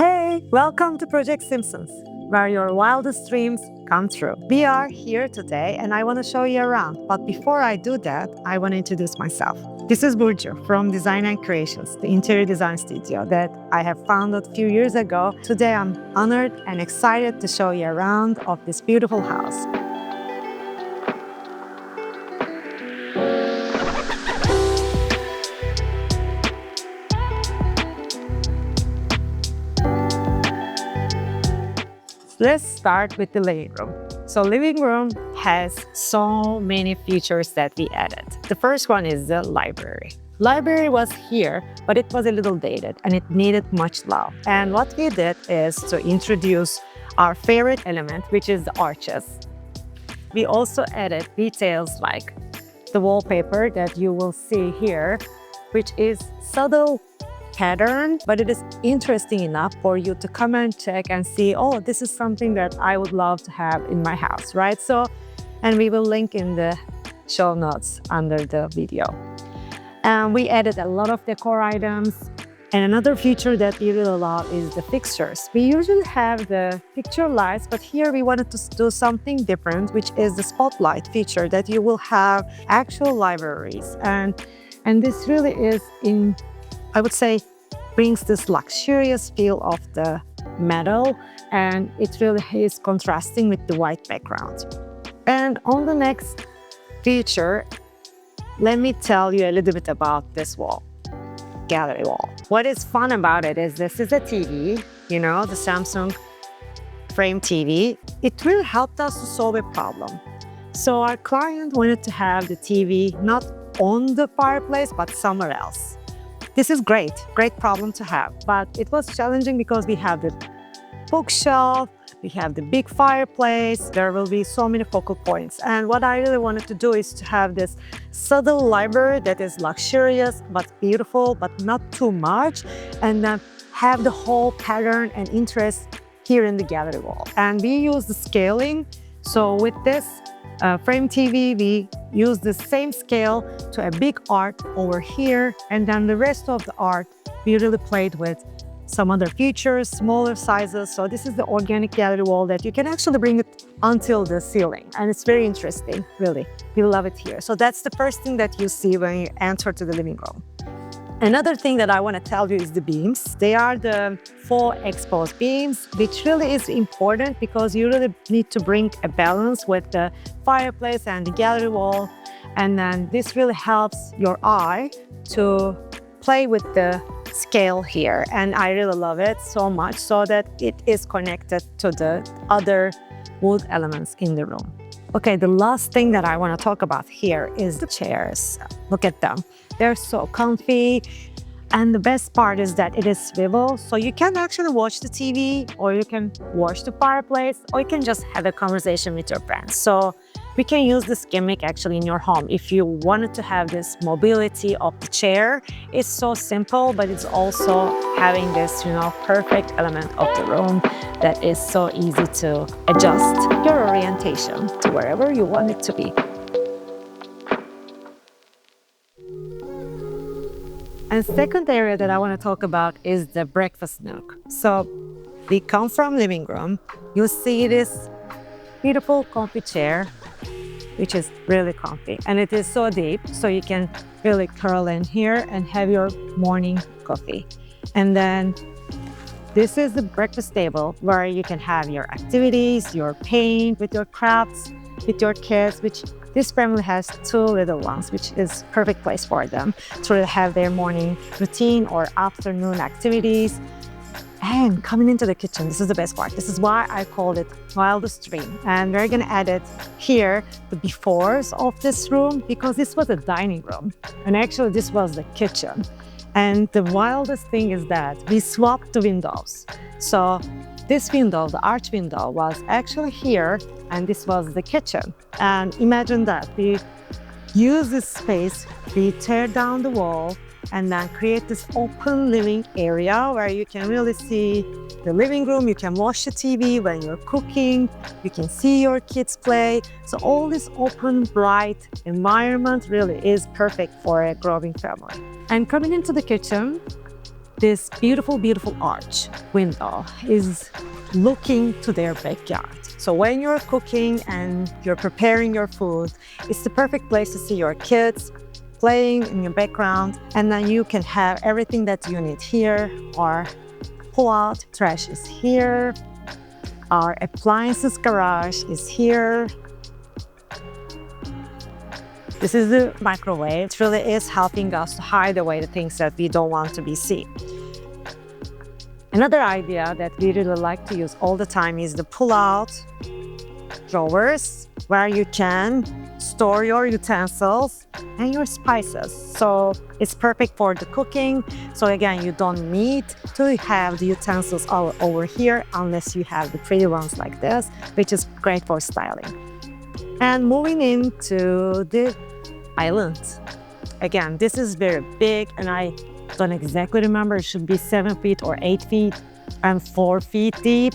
Hey, welcome to Project Simpsons, where your wildest dreams come true. We are here today and I want to show you around. But before I do that, I want to introduce myself. This is Burcu from Design and Creations, the interior design studio that I have founded a few years ago. Today I'm honored and excited to show you around of this beautiful house. Let's start with the living room. So living room has so many features that we added. The first one is the library. Library was here, but it was a little dated and it needed much love. And what we did is to introduce our favorite element, which is the arches. We also added details like the wallpaper that you will see here, which is subtle pattern, but it is interesting enough for you to come and check and see, oh, this is something that I would love to have in my house, right? And we will link in the show notes under the video. And we added a lot of decor items. And another feature that we really love is the fixtures. We usually have the picture lights, but here we wanted to do something different, which is the spotlight feature that you will have actual libraries. And this really is I would say, brings this luxurious feel of the metal, and it really is contrasting with the white background. And on the next feature, let me tell you a little bit about this wall, gallery wall. What is fun about it is this is a TV, the Samsung frame TV. It really helped us to solve a problem. So our client wanted to have the TV not on the fireplace, but somewhere else. This is great problem to have, but it was challenging because we have the bookshelf, we have the big fireplace, there will be so many focal points. And what I really wanted to do is to have this subtle library that is luxurious, but beautiful, but not too much, and then have the whole pattern and interest here in the gallery wall. And we use the scaling. So with this frame TV, we use the same scale to a big art over here, and then the rest of the art we really played with some other features, smaller sizes. So this is the organic gallery wall that you can actually bring it until the ceiling, and it's very interesting, really. We love it here. So that's the first thing that you see when you enter to the living room. Another thing that I want to tell you is the beams. They are the full exposed beams, which really is important because you really need to bring a balance with the fireplace and the gallery wall. And then this really helps your eye to play with the scale here. And I really love it so much so that it is connected to the other wood elements in the room. Okay, the last thing that I want to talk about here is the chairs. Look at them. They're so comfy. And the best part is that it is swivel. So you can actually watch the TV, or you can watch the fireplace, or you can just have a conversation with your friends. So we can use this gimmick actually in your home. If you wanted to have this mobility of the chair, it's so simple, but it's also having this, perfect element of the room that is so easy to adjust your orientation to wherever you want it to be. And second area that I want to talk about is the breakfast nook. So we come from living room. You see this beautiful comfy chair, which is really comfy. And it is so deep, so you can really curl in here and have your morning coffee. And then this is the breakfast table where you can have your activities, your paint with your crafts, with your kids, which this family has 2 little ones, which is perfect place for them to really have their morning routine or afternoon activities. And coming into the kitchen, this is the best part. This is why I called it wildest dream. And we're gonna add it here, the befores of this room, because this was a dining room. And actually this was the kitchen. And the wildest thing is that we swapped the windows. So this window, the arch window, was actually here, and this was the kitchen. And imagine that we use this space, we tear down the wall, and then create this open living area where you can really see the living room. You can watch the TV when you're cooking. You can see your kids play. So all this open, bright environment really is perfect for a growing family. And coming into the kitchen, this beautiful, beautiful arch window is looking to their backyard. So when you're cooking and you're preparing your food, it's the perfect place to see your kids playing in your background, and then you can have everything that you need here, or pull out trash is here, our appliances garage is here. This is the microwave. It really is helping us to hide away the things that we don't want to be seen. Another idea that we really like to use all the time is the pull-out drawers, where you can store your utensils and your spices. So it's perfect for the cooking. So again, you don't need to have the utensils all over here unless you have the pretty ones like this, which is great for styling. And moving into the island. Again, this is very big, and I don't exactly remember, it should be 7 feet or 8 feet and 4 feet deep,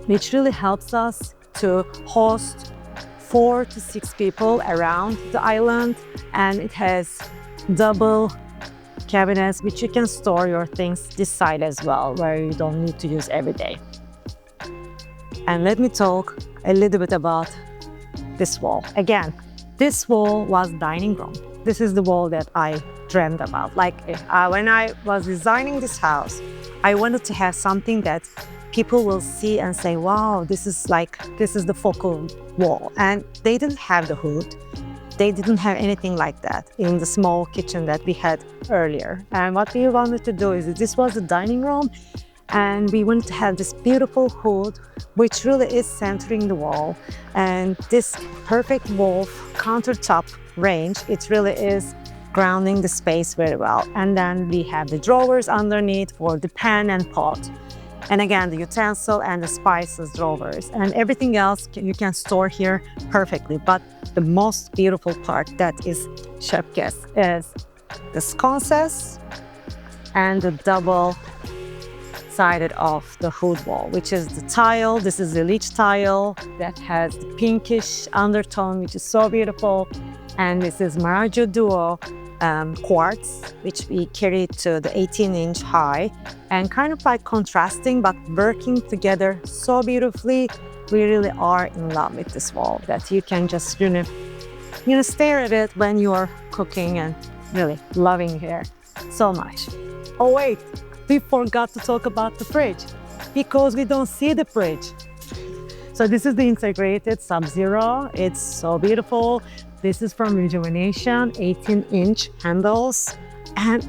which really helps us to host 4 to 6 people around the island. And it has double cabinets, which you can store your things this side as well, where you don't need to use every day. And let me talk a little bit about this wall. Again, this wall was dining room. This is the wall that I dreamed about. When I was designing this house, I wanted to have something that people will see and say, wow, this is the focal wall. And they didn't have the hood. They didn't have anything like that in the small kitchen that we had earlier. And what we wanted to do is, this was the dining room, and we wanted to have this beautiful hood, which really is centering the wall. And this perfect wall countertop range, it really is grounding the space very well. And then we have the drawers underneath for the pan and pot. And again, the utensil and the spices drawers, and everything else you can store here perfectly. But the most beautiful part that is chef kiss is the sconces and the double sided of the hood wall, which is the tile. This is the leach tile that has the pinkish undertone, which is so beautiful. And this is Maraggio Duo quartz, which we carried to the 18-inch high, and kind of like contrasting but working together so beautifully. We really are in love with this wall, that you can just stare at it when you are cooking, and really loving here so much. Oh wait, we forgot to talk about the fridge, because we don't see the fridge. So this is the integrated Sub-Zero. It's so beautiful. This is from Renovation, 18-inch handles, and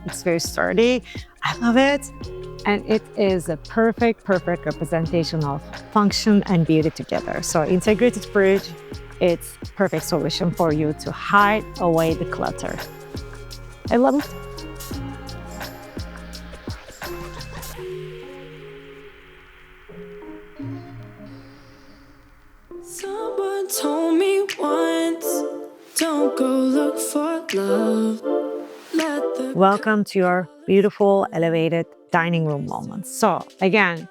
it's very sturdy. I love it. And it is a perfect representation of function and beauty together. So integrated fridge, it's perfect solution for you to hide away the clutter. I love it. Someone told me once, don't go look for love. Welcome to your beautiful elevated dining room moment. So again,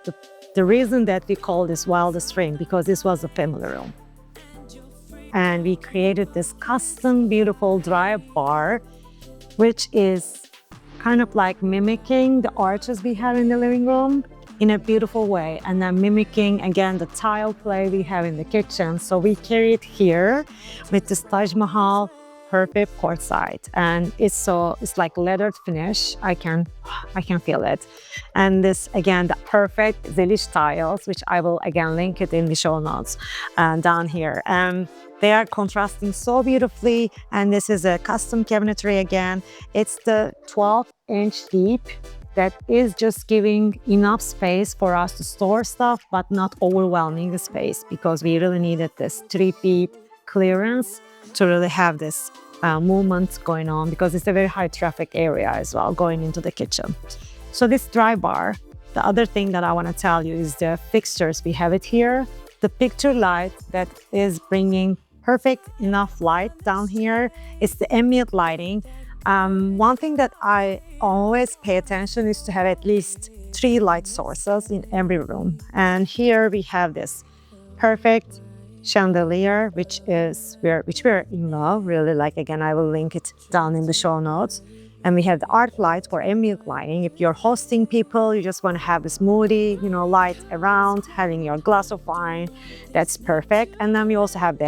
the reason that we call this Wildest Ring, because this was a family room. And we created this custom beautiful dry bar, which is kind of like mimicking the arches we have in the living room in a beautiful way, and then mimicking again the tile play we have in the kitchen. So we carry it here with this Taj Mahal perfect quartzite, and it's like leathered finish. I can feel it. And this again, the perfect Zelish tiles, which I will again link it in the show notes down here. They are contrasting so beautifully, and this is a custom cabinetry again. It's the 12-inch deep. That is just giving enough space for us to store stuff, but not overwhelming the space, because we really needed this 3 feet clearance to really have this movement going on, because it's a very high traffic area as well going into the kitchen. So this dry bar, the other thing that I want to tell you is the fixtures. We have it here, the picture light that is bringing perfect enough light down here. It's the ambient lighting. One thing that I always pay attention is to have at least 3 light sources in every room. And here we have this perfect chandelier, which we're in love, really. Like, again, I will link it down in the show notes. And we have the art light or ambient lighting. If you're hosting people, you just want to have a smoothie, light around, having your glass of wine, that's perfect. And then we also have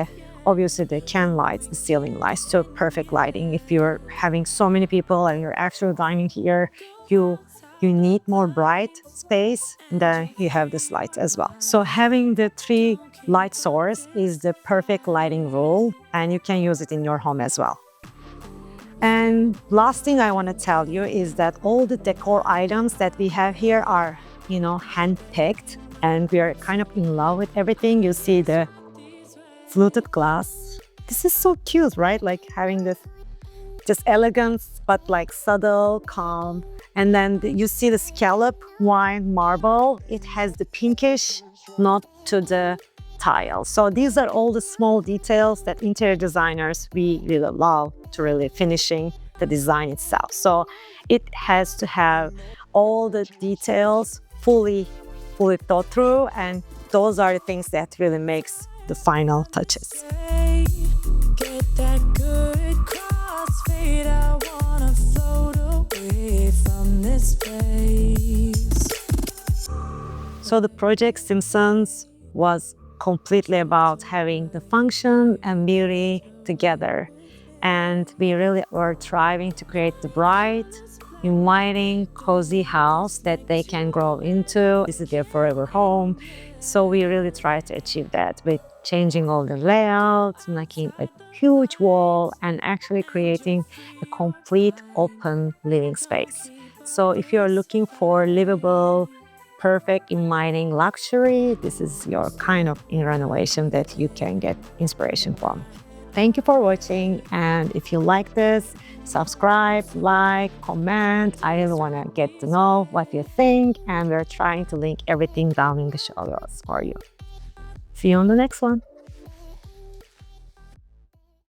obviously the can lights, the ceiling lights, so perfect lighting. If you're having so many people and you're actually dining here, you need more bright space, then you have this light as well. So having the 3 light source is the perfect lighting rule, and you can use it in your home as well. And last thing I want to tell you is that all the decor items that we have here are, hand-picked, and we are kind of in love with everything. You see the fluted glass. This is so cute, right? Like having this just elegance, but like subtle, calm. And then you see the scallop wine marble. It has the pinkish note to the tile. So these are all the small details that interior designers, we really love to really finishing the design itself. So it has to have all the details fully thought through, and those are the things that really makes the final touches. Get that good crossfade. I wanna float away from this place. So the project Simpsons was completely about having the function and beauty together. And we really were striving to create the bright, inviting, cozy house that they can grow into. This is their forever home. So we really try to achieve that with changing all the layouts, making a huge wall, and actually creating a complete open living space. So if you're looking for livable, perfect, inviting luxury, this is your kind of renovation that you can get inspiration from. Thank you for watching, and if you like this, subscribe, like, comment. I really want to get to know what you think, and we're trying to link everything down in the show notes for you. See you on the next one.